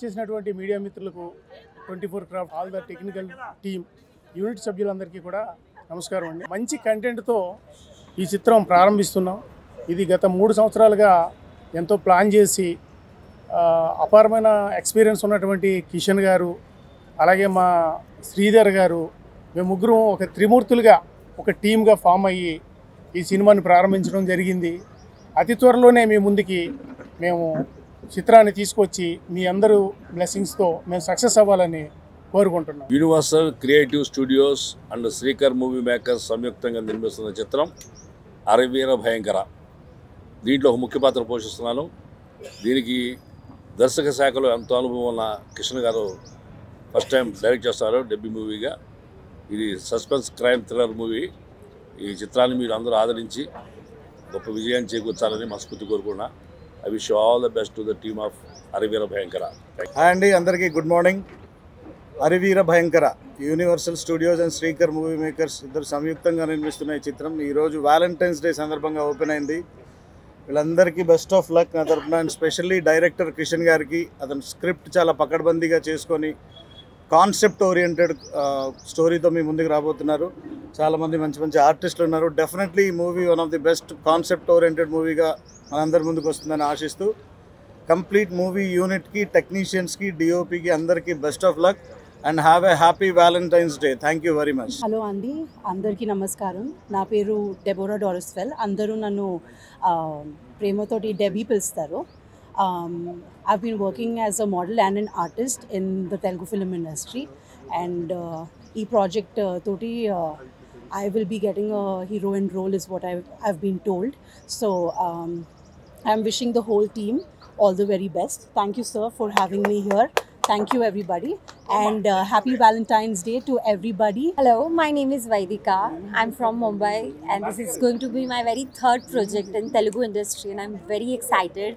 విచ్చేసినటువంటి మీడియా మిత్రులకు 24 craft all the technical team unit సభ్యులందరికీ కూడా నమస్కారం అండి. మంచి కంటెంట్తో ఈ చిత్రం ప్రారంభిస్తున్నాం. ఇది గత 3 సంవత్సరాలుగా ఎంతో ప్లాన్ చేసి అపారమైన ఎక్స్పీరియన్స్ ఉన్నటువంటి కిషన్ గారు, అలాగే మా శ్రీధర్ గారు, మేము ముగ్గురం ఒక త్రిమూర్తులుగా ఒక టీమ్గా ఫామ్ అయ్యి ఈ సినిమాని ప్రారంభించడం జరిగింది. అతి త్వరలోనే మీ ముందుకి మేము చిత్రాన్ని తీసుకొచ్చి మీ అందరూ బ్లెస్సింగ్స్తో మేము సక్సెస్ అవ్వాలని కోరుకుంటున్నాం. Universal creative studios and Srikar movie makers సంయుక్తంగా నిర్మిస్తున్న చిత్రం అరవీర భయంకర. దీంట్లో ఒక ముఖ్య పాత్ర పోషిస్తున్నాను. దీనికి దర్శక శాఖలో ఎంతో అనుభవం ఉన్న కిషన్ గారు ఫస్ట్ టైం డైరెక్ట్ చేస్తారు డెబ్యూ మూవీగా. ఇది సస్పెన్స్ క్రైమ్ థ్రిల్లర్ మూవీ. ఈ చిత్రాన్ని మీరు అందరూ ఆదరించి గొప్ప విజయాన్ని చేకూర్చాలని మనస్ఫూర్తి కోరుకున్నా. I wish all the best to the team of Araveera Bhayankara. Hi అండి, అందరికీ good morning. Araveera Bhayankara universal studios and Srikar movie makers ఇద్దరు సంయుక్తంగా నిర్మిస్తున్న ఈ చిత్రం ఈరోజు వ్యాలంటైన్స్ డే సందర్భంగా ఓపెన్ అయింది. వీళ్ళందరికీ బెస్ట్ ఆఫ్ లక్ నా తరఫున. అండ్ స్పెషల్లీ డైరెక్టర్ కిషన్ గారికి అతను స్క్రిప్ట్ చాలా పకడ్బందీగా చేసుకొని కాన్సెప్ట్ ఓరియంటెడ్ స్టోరీతో మీ ముందుకు రాబోతున్నారు. చాలామంది మంచి మంచి ఆర్టిస్టులు ఉన్నారు. డెఫినెట్లీ ఈ movie one of the best concept oriented మూవీగా మనందరి ముందుకు వస్తుందని ఆశిస్తూ కంప్లీట్ మూవీ యూనిట్కి, టెక్నీషియన్స్కి, డిఓపికి అందరికీ best of luck and have a happy Valentine's day. Thank you very much. Hello అండి, అందరికీ నమస్కారం. నా పేరు డెబోరా డారిస్వెల్. అందరూ నన్ను ప్రేమతోటి డెబీ పిలుస్తారు. I've been working as a model and an artist in the Telugu film industry, and e project toti I will be getting a heroine role is what I've been told. So I'm wishing the whole team all the very best. Thank you, sir, for having me here. Thank you, everybody, and happy Valentine's Day to everybody. Hello, my name is Vaidika. I'm from Mumbai, and this is going to be my very third project in Telugu industry, and I'm very excited.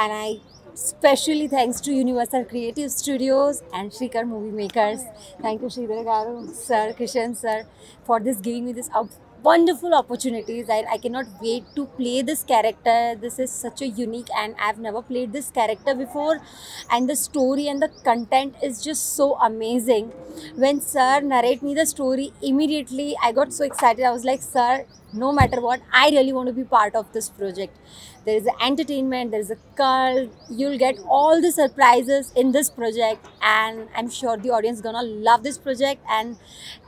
And I especially thanks to Universal Creative Studios and Shrikar Movie Makers. Thank you, Sridhar Garu, sir, Kishan sir, for this giving me this wonderful opportunities. I cannot wait to play this character. This is such a unique, and I've never played this character before, and the story and the content is just so amazing. When sir narrate me the story, immediately I got so excited. I was like, sir, no matter what, I really want to be part of this project. There is entertainment, there is a cult, you'll get all the surprises in this project, and I'm sure the audience gonna love this project, and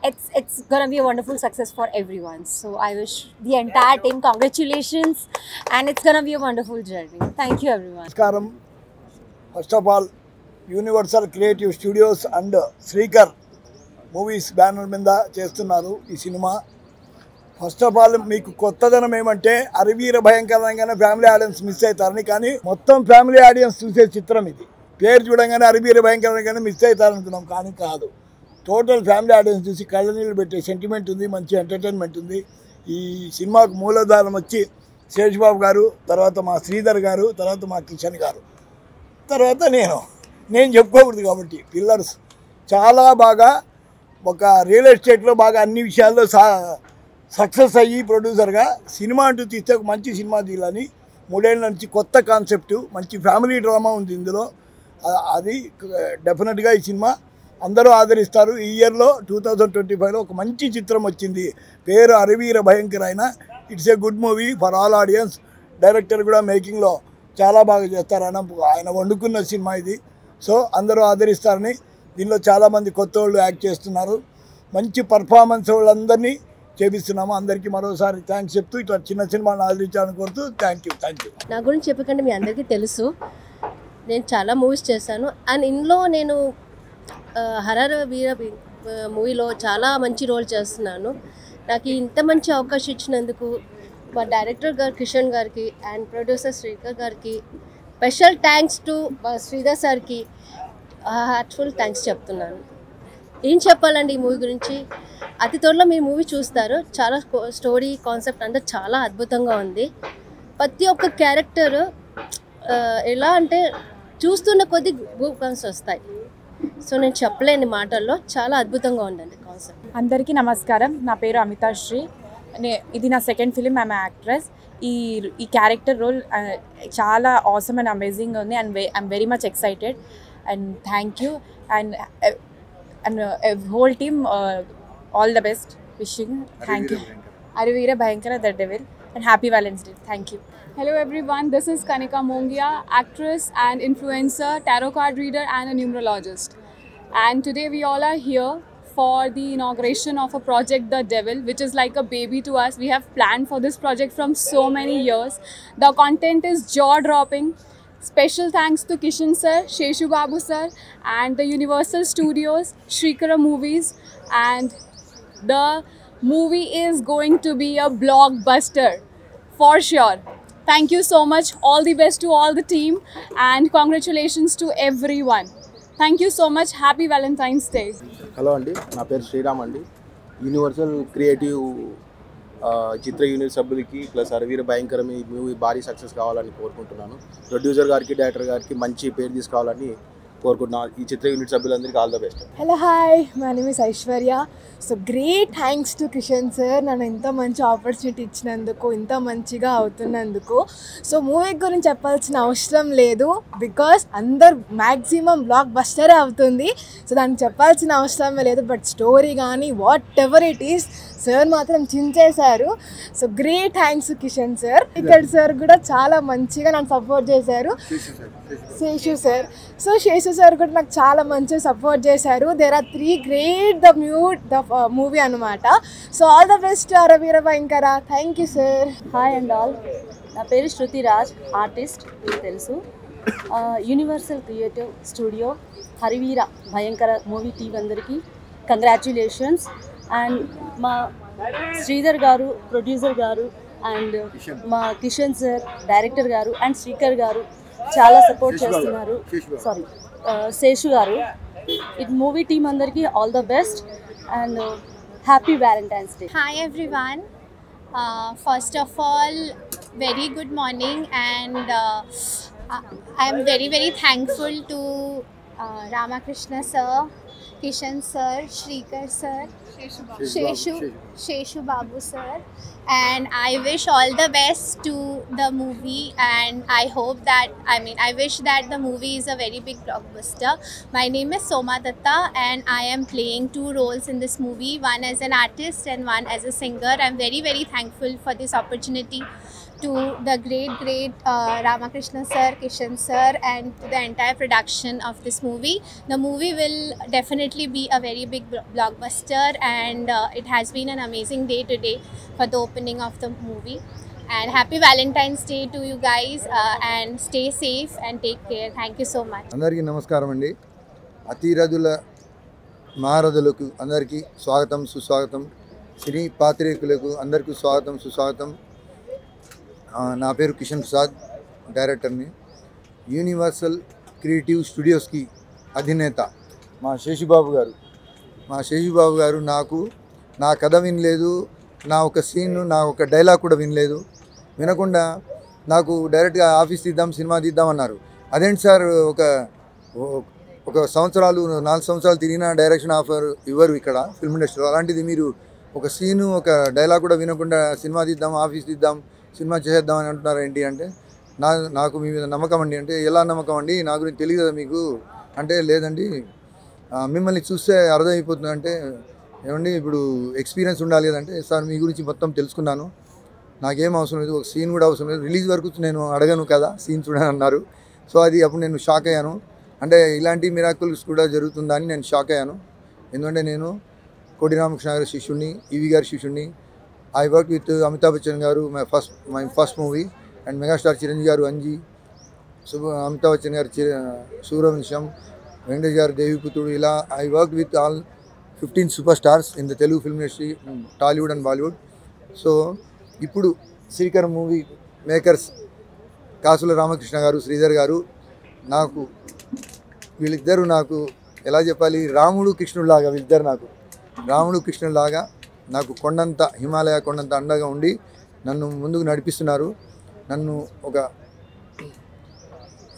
it's gonna be a wonderful success for everyone. So I wish the entire team congratulations, and it's gonna be a wonderful journey. Thank you, everyone. Namaskaram. First of all, Universal Creative Studios and Shrikar Movies banner మీద చేస్తున్నారు ఈ cinema. First of all మీకు కొత్తదనం ఏమంటే అరవీర భయంకరంగానే family audience miss అవుతారని, కానీ మొత్తం family audience చూసే చిత్రం ఇది. పేరు చూడంగానే అరవీర భయంకరంగానే మిస్ అవుతారనుకున్నాం, కానీ కాదు. టోటల్ ఫ్యామిలీ ఆడియన్స్ చూసి కళ్ళ నీళ్ళు పెట్టే సెంటిమెంట్ ఉంది, మంచి ఎంటర్టైన్మెంట్ ఉంది. ఈ సినిమాకు మూలధారం వచ్చి శేషబాబు గారు, తర్వాత మా శ్రీధర్ గారు, తర్వాత మా కిషన్ గారు, తర్వాత నేను చెప్పుకోకూడదు కాబట్టి పిల్లర్స్ చాలా బాగా ఒక రియల్ ఎస్టేట్లో బాగా అన్ని విషయాల్లో సక్సెస్ అయ్యి ప్రొడ్యూసర్గా సినిమా అంటూ తీస్తే ఒక మంచి సినిమా తీయాలని 3 ఏళ్ళ నుంచి కొత్త కాన్సెప్ట్, మంచి ఫ్యామిలీ డ్రామా ఉంది ఇందులో. అది డెఫినెట్గా ఈ సినిమా అందరూ ఆదరిస్తారు. ఈ ఇయర్లో 2025లో ఒక మంచి చిత్రం వచ్చింది, పేరు అరవీర భయంకర. అయినా it's a good movie for all audience. Director కూడా మేకింగ్లో చాలా బాగా చేస్తారు. ఆయన వండుకున్న సినిమా ఇది. సో అందరూ ఆదరిస్తారని, దీనిలో చాలామంది కొత్త వాళ్ళు యాక్ట్ చేస్తున్నారు. మంచి పర్ఫార్మెన్స్ వాళ్ళందరినీ చేపిస్తున్నాము. అందరికీ మరోసారి థ్యాంక్స్ చెప్తూ ఇట్లా చిన్న సినిమాను ఆదరించాలని కోరుతూ థ్యాంక్ యూ. నా గురించి చెప్పకండి, మీ అందరికీ తెలుసు. నేను చాలా మూవీస్ చేశాను, అండ్ ఇందులో నేను హరర వీర మూవీలో చాలా మంచి రోల్ చేస్తున్నాను. నాకు ఇంత మంచి అవకాశం ఇచ్చినందుకు మా డైరెక్టర్ గారు కిషన్ గారికి అండ్ ప్రొడ్యూసర్ శ్రీకర్ గారికి స్పెషల్ థ్యాంక్స్ టు శ్రీధర్ సార్కి హార్ట్ఫుల్ థ్యాంక్స్ చెప్తున్నాను. ఏం చెప్పాలండి ఈ మూవీ గురించి? అతి త్వరలో మీరు మూవీ చూస్తారు. చాలా స్టోరీ కాన్సెప్ట్ అంతా చాలా అద్భుతంగా ఉంది. ప్రతి ఒక్క క్యారెక్టర్ ఎలా అంటే చూస్తున్న కొద్ది గూస్ వస్తాయి. సో నేను చెప్పలేని మాటల్లో, చాలా అద్భుతంగా ఉందండి కాన్సెప్ట్. అందరికీ నమస్కారం. నా పేరు అమితాశ్రీ. ఇది నా సెకండ్ ఫిలిం. I'm actress. ఈ క్యారెక్టర్ రోల్ చాలా ఆసమ్ అండ్ అమేజింగ్ ఉంది, and I'm very much excited. and thank you, and whole team, all the best. Wishing, thank you. Arivira Bhayankara the Devil, and happy Valentine's Day. Thank you. Hello everyone, this is Kanika Mongia, actress and influencer, tarot card reader and a numerologist. And today we all are here for the inauguration of a project, The Devil, which is like a baby to us. We have planned for this project from so many years. The content is jaw-dropping. Special thanks to Kishan sir, Sheshu Babu sir, and the Universal Studios, Shrikara Movies, and the movie is going to be a blockbuster for sure. Thank you so much. All the best to all the team, and congratulations to everyone. Thank you so much. Happy Valentine's Day. Hello అండి, నా పేరు శ్రీరామ్ అండి. Universal creative చిత్ర unit సభ్యులకి plus అరవీర భయంకరం ఈ movie భారీ success కావాలని కోరుకుంటున్నాను. ప్రొడ్యూసర్ గారికి, డైరెక్టర్ గారికి మంచి పేరు తీసుకురావాలని కోరుకుంటున్నాను. ఈ చిత్ర యూనిట్ సభ్యులందరికీ all the best. Hello hi, my name is Aishwarya. So great thanks to Kishan sir, నన్ను ఇంత మంచి ఆపర్చునిటీ ఇచ్చినందుకు, ఇంత మంచిగా అవుతున్నందుకు. సో మూవీ గురించి చెప్పాల్సిన అవసరం లేదు, బికాస్ అందరు మ్యాక్సిమం బ్లాక్ బస్టరే అవుతుంది. సో దానికి చెప్పాల్సిన అవసరమే లేదు. బట్ స్టోరీ కానీ whatever it is, sir మాత్రం చించేశారు. So great thanks Kishan sir. ఇక్కడ సార్ కూడా చాలా మంచిగా నన్ను సపోర్ట్ చేశారు. Seshu sir. So Seshu sir కూడా నాకు చాలా మంచిగా సపోర్ట్ చేశారు. There are 3 great the movie అనమాట. So all the best Araveera Bhayankara. Thank you sir. Hi and all, నా పేరు శృతి రాజ్, ఆర్టిస్ట్, మీకు తెలుసు. యూనివర్సల్ క్రియేటివ్ స్టూడియో హరివీర భయంకర మూవీ టీం అందరికీ కంగ్రాచ్యులేషన్స్. అండ్ మా శ్రీధర్ గారు ప్రొడ్యూసర్ గారు, అండ్ మా కిషన్ సార్ డైరెక్టర్ గారు, అండ్ శ్రీకర్ గారు చాలా సపోర్ట్ చేస్తున్నారు. సారీ, శేషు గారు. ఈ మూవీ టీం అందరికీ all the best and happy Valentine's Day. Hi everyone. First of all, very good morning, and I am very thankful to Ramakrishna sir, Kishan sir, Shrikar sir, Sheshu Babu sir, and I wish all the best to the movie, and I hope that, I wish that the movie is a very big blockbuster. My name is Soma Datta, and I am playing 2 roles in this movie, one as an artist and one as a singer. I'm very thankful for this opportunity to the great Ramakrishna sir, Kishan sir, and to the entire production of this movie. The movie will definitely be a very big blockbuster, and it has been an amazing day today for the opening of the movie. And happy Valentine's Day to you guys, and stay safe and take care. Thank you so much. అందరికీ నమస్కారం అండి. అతిరథుల మహారథులకు అందరికీ స్వాగతం సుస్వాగతం. సినీ పాత్రికులకు అందరికీ స్వాగతం సుస్వాగతం. నా పేరు కిషన్ ప్రసాద్, డైరెక్టర్ని. యూనివర్సల్ క్రియేటివ్ స్టూడియోస్కి అధినేత మా శేషుబాబు గారు నాకు నా కథ వినలేదు, నా ఒక సీన్, నా ఒక డైలాగ్ కూడా వినకుండా నాకు డైరెక్ట్గా ఆఫీస్ తీద్దాం, సినిమా తీద్దాం అన్నారు. అదేంటి సార్, ఒక 4 సంవత్సరాలు తిరిగిన డైరెక్షన్ ఆఫర్ ఇవ్వరు ఇక్కడ ఫిల్మ్ ఇండస్ట్రీలో. అలాంటిది మీరు ఒక సీను, ఒక డైలాగ్ కూడా వినకుండా సినిమా తీద్దాం, ఆఫీస్ తీద్దాం, సినిమా చేసేద్దాం అని అంటున్నారు ఏంటి అంటే, నాకు మీ మీద నమ్మకం అండి అంటే, ఎలా నమ్మకం అండి, నా గురించి తెలియదు కదా మీకు అంటే, లేదండి మిమ్మల్ని చూస్తే అర్థమైపోతుంది అంటే, ఏమండి ఇప్పుడు ఎక్స్పీరియన్స్ ఉండాలి కదంటే, సార్ మీ గురించి మొత్తం తెలుసుకున్నాను, నాకేం అవసరం లేదు, ఒక సీన్ కూడా అవసరం లేదు, రిలీజ్ వరకు నేను అడగను కదా సీన్ చూడని అన్నారు. సో అది అప్పుడు నేను షాక్ అయ్యాను. అంటే ఇలాంటి మిరాకిల్స్ కూడా జరుగుతుందని నేను షాక్ అయ్యాను. ఎందుకంటే నేను కోటి రామకృష్ణ గారి శిష్యుడిని, ఈవి గారి శిష్యుడిని. I work with Amitabh Bachchan garu my first movie, and megastar Chiranjeevi garu Anji, Amitabh Bachchan గారు సూర్యవంశం, వెంకటేష్ గారు దేవిపుత్రుడు. ఇలా I work with all 15 super stars in the Telugu film industry, Tollywood and Bollywood. So ఇప్పుడు శ్రీకర్ మూవీ మేకర్స్ కాసుల రామకృష్ణ గారు, శ్రీధర్ గారు, వీళ్ళిద్దరూ నాకు ఎలా చెప్పాలి, రాముడు కృష్ణుడిలాగా. వీళ్ళిద్దరు నాకు రాముడు కృష్ణుడిలాగా, నాకు కొండంత హిమాలయ కొండంత అండగా ఉండి నన్ను ముందుకు నడిపిస్తున్నారు. నన్ను ఒక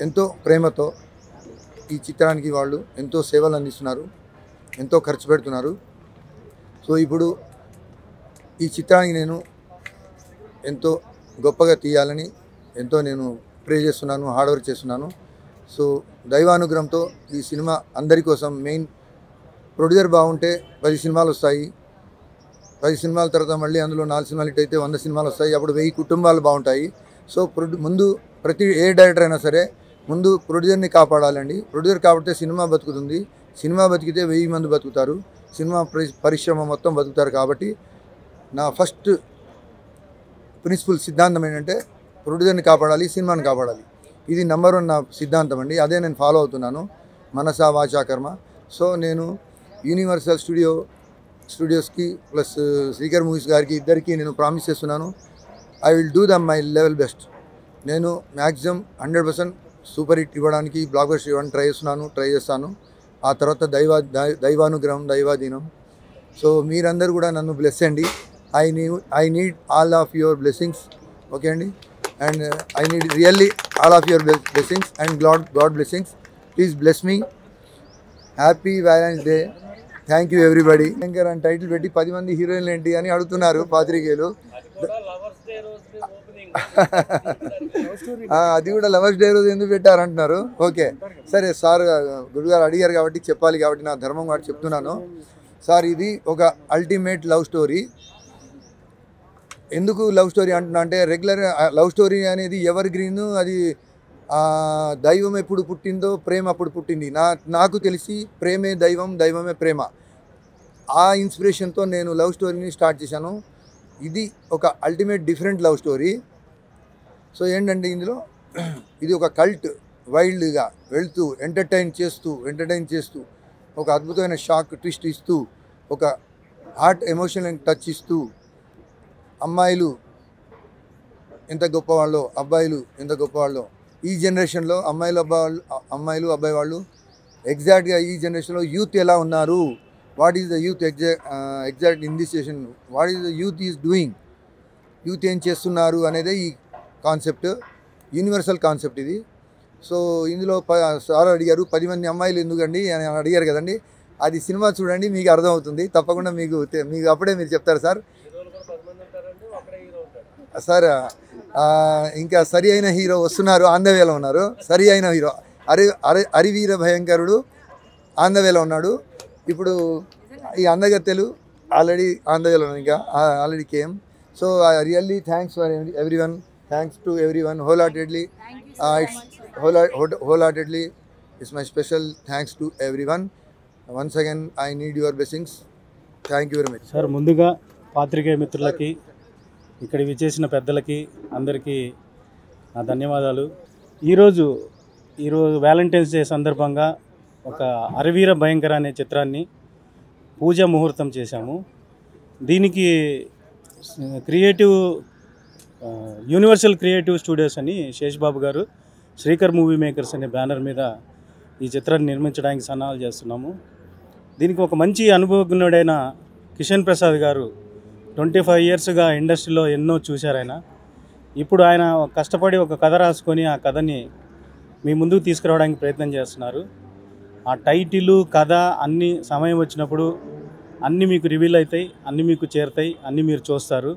ఎంతో ప్రేమతో ఈ చిత్రానికి వాళ్ళు ఎంతో సేవలు అందిస్తున్నారు, ఎంతో ఖర్చు పెడుతున్నారు. సో ఇప్పుడు ఈ చిత్రానికి నేను ఎంతో గొప్పగా తీయాలని ఎంతో నేను ప్రే చేస్తున్నాను, హార్డ్ వర్క్ చేస్తున్నాను. సో దైవానుగ్రహంతో ఈ సినిమా అందరి కోసం, మెయిన్ ప్రొడ్యూసర్ బాగుంటే 10 సినిమాలు వస్తాయి, 10 సినిమాల తర్వాత మళ్ళీ అందులో 4 సినిమాలు హిట్ అయితే 100 సినిమాలు వస్తాయి, అప్పుడు 1000 కుటుంబాలు బాగుంటాయి. సో ముందు ప్రతి ఏ డైరెక్టర్ అయినా సరే ముందు ప్రొడ్యూసర్ని కాపాడాలండి. ప్రొడ్యూసర్ కాపాడితే సినిమా బతుకుతుంది, సినిమా బతికితే 1000 మంది బతుకుతారు, సినిమా పరిశ్రమ మొత్తం బతుకుతారు. కాబట్టి నా ఫస్ట్ ప్రిన్సిపల్ సిద్ధాంతం ఏంటంటే ప్రొడ్యూసర్ని కాపాడాలి, సినిమాని కాపాడాలి. ఇది నెంబర్ 1 నా సిద్ధాంతం అండి. అదే నేను ఫాలో అవుతున్నాను మనసా వాచా కర్మ. సో నేను యూనివర్సల్ స్టూడియోస్కి ప్లస్ శ్రీకర్ మూవీస్ గారికి ఇద్దరికి నేను ప్రామిస్ చేస్తున్నాను, I will do my level best. నేను మ్యాక్సిమం 100% సూపర్ హిట్ ఇవ్వడానికి, బ్లాక్ బస్టర్ ఇవ్వడానికి ట్రై చేస్తాను. ఆ తర్వాత దైవానుగ్రహం, దైవాధీనం. సో మీరందరూ కూడా నన్ను బ్లెస్ అండి. I need all of your blessings. Okay అండి. And I need really all of your blessings and god blessings. Please bless me. Happy valentine's day. Thank you everybody. Shankar అని టైటిల్ పెట్టి 10 మంది హీరోయిన్లు ఏంటి అని అడుగుతున్నారు పాత్రికేయులు. అది కూడా లవర్స్ డే రోజు ఎందుకు పెట్టారు అంటున్నారు. ఓకే సరే సార్, గురుగారు అడిగారు కాబట్టి చెప్పాలి, కాబట్టి నా ధర్మం కాబట్టి చెప్తున్నాను. సార్ ఇది ఒక అల్టిమేట్ లవ్ స్టోరీ. ఎందుకు లవ్ స్టోరీ అంటున్నా అంటే, రెగ్యులర్ లవ్ స్టోరీ అనేది ఎవర్ గ్రీన్, అది దైవం ఎప్పుడు పుట్టిందో ప్రేమ అప్పుడు పుట్టింది. నాకు తెలిసి ప్రేమే దైవం, దైవమే ప్రేమ. ఆ ఇన్స్పిరేషన్తో నేను లవ్ స్టోరీని స్టార్ట్ చేశాను. ఇది ఒక ultimate different love story. So ఏంటంటే ఇందులో ఇది ఒక కల్ట్ వైల్డ్గా వెళ్తూ ఎంటర్టైన్ చేస్తూ ఒక అద్భుతమైన షాక్ ట్విస్ట్ ఇస్తూ, ఒక హార్ట్ ఎమోషనల్ టచ్ ఇస్తూ, అమ్మాయిలు ఎంత గొప్పవాళ్ళో, అబ్బాయిలు ఎంత గొప్పవాళ్ళో, ఈ జనరేషన్లో అమ్మాయిలు అబ్బాయి వాళ్ళు ఎగ్జాక్ట్గా ఈ జనరేషన్లో యూత్ ఎలా ఉన్నారు, what is the youth exact in this situation, what is the youth is doing, youth ఏం చేస్తున్నారు అనేదే ఈ కాన్సెప్ట్, యూనివర్సల్ కాన్సెప్ట్ ఇది. సో ఇందులో సార్ అడిగారు 10 మంది అమ్మాయిలు ఎందుకండి అని అడిగారు కదండి. అది సినిమా చూడండి మీకు అర్థమవుతుంది. తప్పకుండా మీకు అప్పుడే మీరు చెప్తారు సార్. సార్ ఇంకా సరి అయిన హీరో వస్తున్నారు, ఆంధ్రవేలో ఉన్నారు. సరి అయిన హీరో అరివీర భయంకరుడు ఆంధ్రవేలో ఉన్నాడు. ఇప్పుడు ఈ అందగత్తెలు ఆల్రెడీ ఆంధ్రవేలో ఇంకా already came. So really thanks for everyone. Thanks to everyone wholeheartedly. Wholeheartedly, it's my special thanks to everyone. Once again, I need your blessings. Thank you very much. Sir, ముందుగా పాత్రికేయ మిత్రులకి, ఇక్కడ విచ్చేసిన పెద్దలకి అందరికీ నా ధన్యవాదాలు. ఈరోజు వ్యాలంటైన్స్ డే సందర్భంగా ఒక అరివీర భయంకర అనే చిత్రాన్ని పూజ ముహూర్తం చేశాము. దీనికి యూనివర్సల్ క్రియేటివ్ స్టూడియోస్ అని శేష్బాబు గారు శ్రీకర్ మూవీ మేకర్స్ అనే బ్యానర్ మీద ఈ చిత్రాన్ని నిర్మించడానికి సన్నాహాలు చేస్తున్నాము. దీనికి ఒక మంచి అనుభవజ్ఞుడైన కిషన్ ప్రసాద్ గారు 25 ఇయర్స్గా ఇండస్ట్రీలో ఎన్నో చూశారు ఆయన. ఇప్పుడు ఆయన కష్టపడి ఒక కథ రాసుకొని ఆ కథని మీ ముందుకు తీసుకురావడానికి ప్రయత్నం చేస్తున్నారు. ఆ టైటిలు కథ అన్నీ సమయం వచ్చినప్పుడు అన్నీ మీకు రివీల్ అవుతాయి, అన్నీ మీకు చేరుతాయి, అన్నీ మీరు చూస్తారు.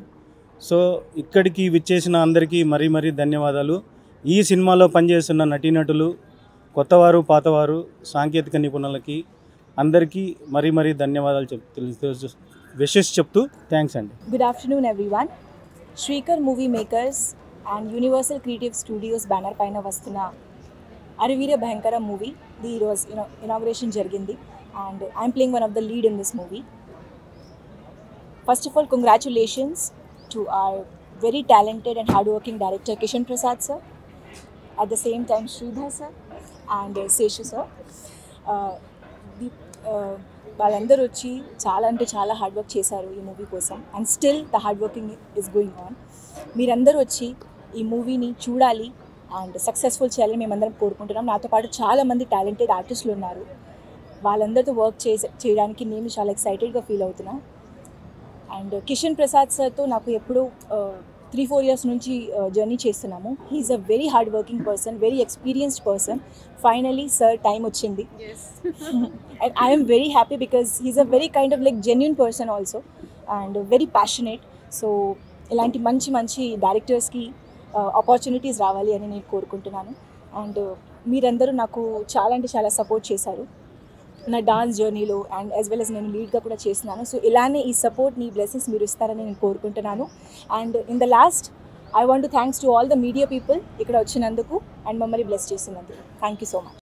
సో ఇక్కడికి విచ్చేసిన అందరికీ మరీ ధన్యవాదాలు. ఈ సినిమాలో పనిచేస్తున్న నటీనటులు, కొత్తవారు పాతవారు, సాంకేతిక నిపుణులకి అందరికీ మరీ ధన్యవాదాలు విషెస్ చెప్తూ థ్యాంక్స్ అండి. Good afternoon everyone. Srikar movie makers and universal creative studios banner పైన వస్తున్న అరివీర భయంకర మూవీ ఈరోజు ఇనాగ్రేషన్ జరిగింది and I'm playing one of the lead in this movie. First of all congratulations to our very talented and hardworking director Kishan Prasad sir, at the same time Sridhar sir and Seshu sir. వాళ్ళందరూ వచ్చి చాలా hard work చేశారు ఈ movie కోసం and still the hard working is going on. మీరందరూ వచ్చి ఈ మూవీని చూడాలి అండ్ సక్సెస్ఫుల్ చేయాలని మేమందరం కోరుకుంటున్నాం. నాతో పాటు చాలామంది టాలెంటెడ్ ఆర్టిస్టులు ఉన్నారు. వాళ్ళందరితో వర్క్ చేయడానికి నేను చాలా ఎక్సైటెడ్గా ఫీల్ అవుతున్నాను. అండ్ కిషన్ ప్రసాద్ సార్తో నాకు ఎప్పుడు 3-4 ఇయర్స్ నుంచి జర్నీ చేస్తున్నాము. He's a very hard working person, very experienced person. Finally sir time వచ్చింది and I'm very happy because he's a very kind of like genuine person also and very passionate. So ఇలాంటి మంచి డైరెక్టర్స్కి opportunities రావాలి అని నేను కోరుకుంటున్నాను. And మీరందరూ నాకు చాలా అంటే చాలా సపోర్ట్ చేశారు నా డాన్స్ జర్నీలో అండ్ యాజ్ వెల్ as నేను లీడ్గా కూడా చేస్తున్నాను. సో ఇలానే ఈ సపోర్ట్ని బ్లెస్సింగ్స్ మీరు ఇస్తారని నేను కోరుకుంటున్నాను. And in the last I want to thanks to all the media people ఇక్కడ వచ్చినందుకు అండ్ మమ్మల్ని బ్లెస్ చేసినందుకు. Thank you so much.